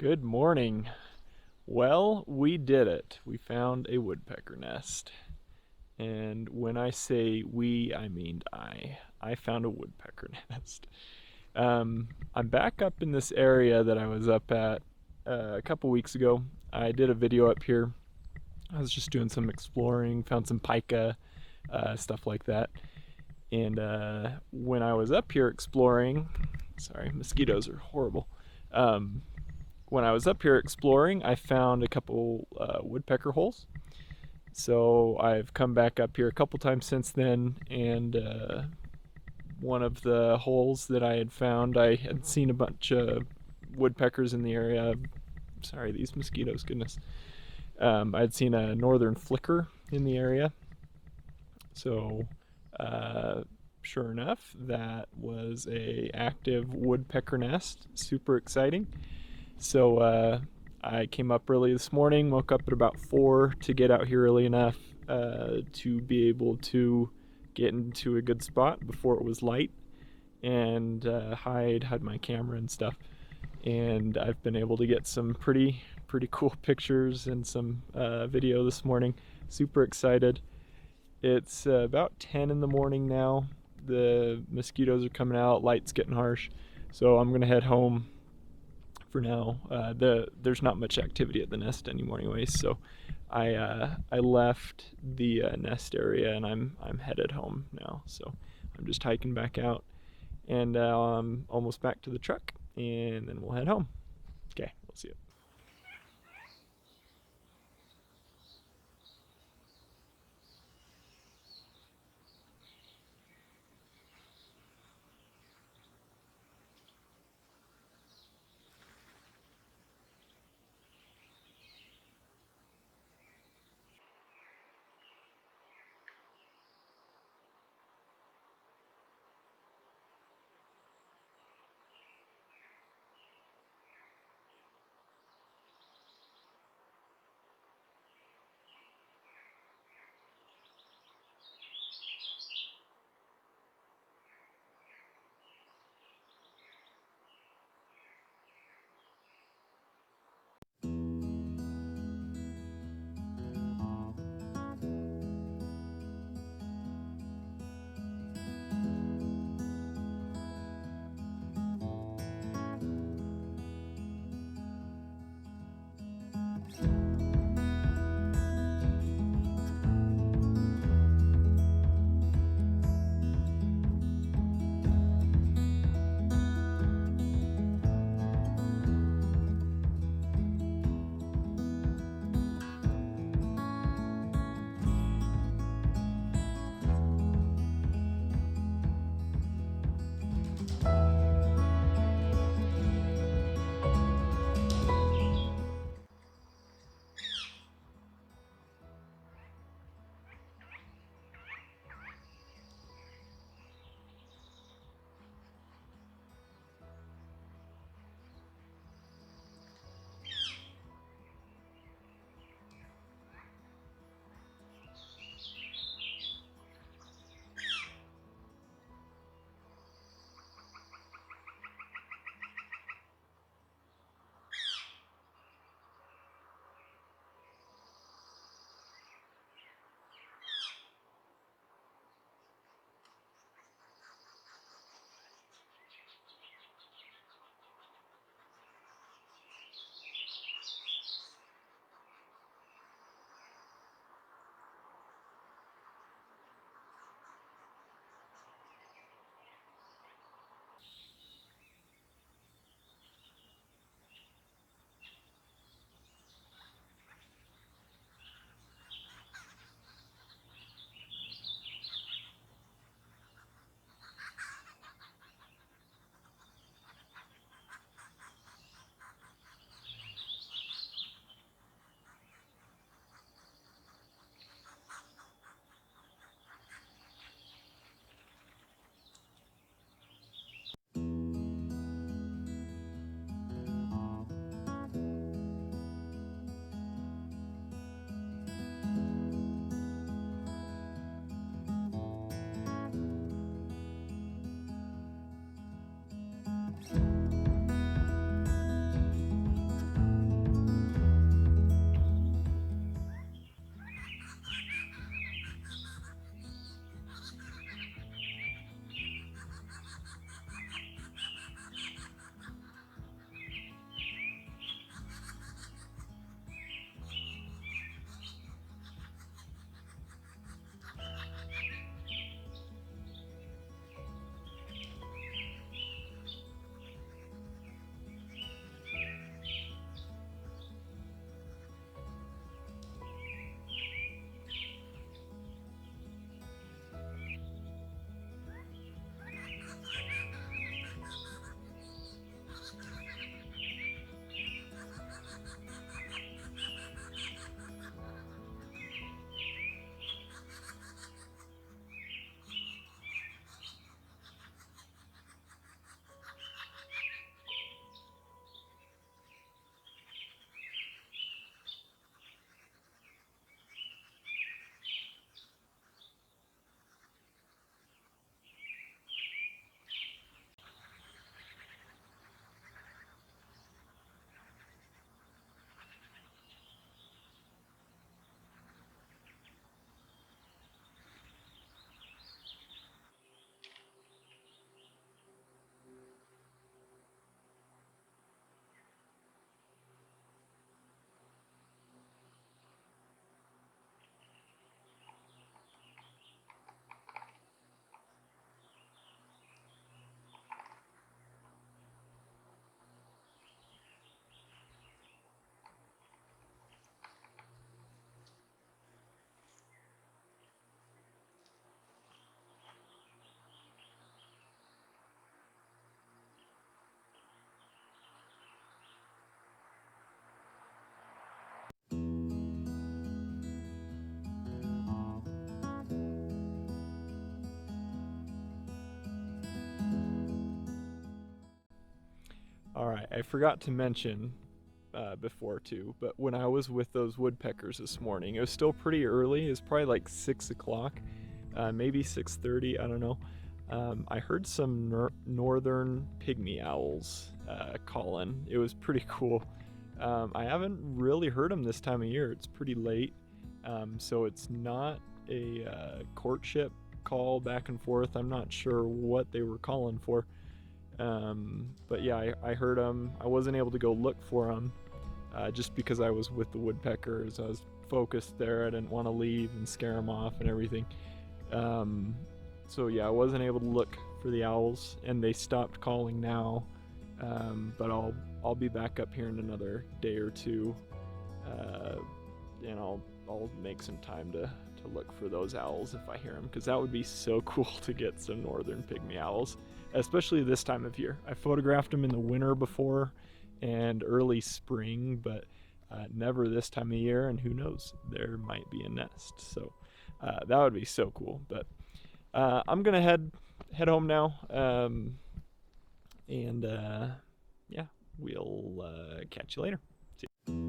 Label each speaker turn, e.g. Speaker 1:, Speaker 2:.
Speaker 1: Good morning. Well, we did it. We found a woodpecker nest. And when I say we, I mean I. I found a woodpecker nest. I'm back up in this area that I was up at a couple weeks ago. I did a video up here. I was just doing some exploring, found some pika, stuff like that. And when I was up here exploring, sorry, mosquitoes are horrible. Um, when I was up here exploring, I found a couple woodpecker holes. So I've come back up here a couple times since then, and one of the holes that I had found, I had seen a bunch of woodpeckers in the area. Sorry, these mosquitoes, goodness. I'd seen a northern flicker in the area. So sure enough, that was a active woodpecker nest. Super exciting. So I came up early this morning, woke up at about 4 to get out here early enough to be able to get into a good spot before it was light and had my camera and stuff. And I've been able to get some pretty cool pictures and some video this morning. Super excited. It's about 10 in the morning now. The mosquitoes are coming out, light's getting harsh. So I'm gonna head home for now. There's not much activity at the nest anymore anyways, so I left the nest area and I'm headed home now. So I'm just hiking back out and I'm almost back to the truck and then we'll head home. Okay, we'll see you. All right, I forgot to mention before too, but when I was with those woodpeckers this morning, it was still pretty early. It was probably like 6 o'clock, maybe 6:30. I don't know. I heard some northern pygmy owls calling. It was pretty cool. I haven't really heard them this time of year. It's pretty late, so it's not a courtship call back and forth. I'm not sure what they were calling for. But yeah, I heard them. I wasn't able to go look for them just because I was with the woodpeckers. I was focused there. I didn't want to leave and scare them off and everything. So yeah, I wasn't able to look for the owls, and they stopped calling now. But I'll be back up here in another day or two, and I'll make some time to look for those owls if I hear them, because that would be so cool to get some northern pygmy owls, especially this time of year. I photographed them in the winter before and early spring, but never this time of year, and who knows, there might be a nest. So that would be so cool. But I'm gonna head home now, and yeah, we'll catch you later. See you.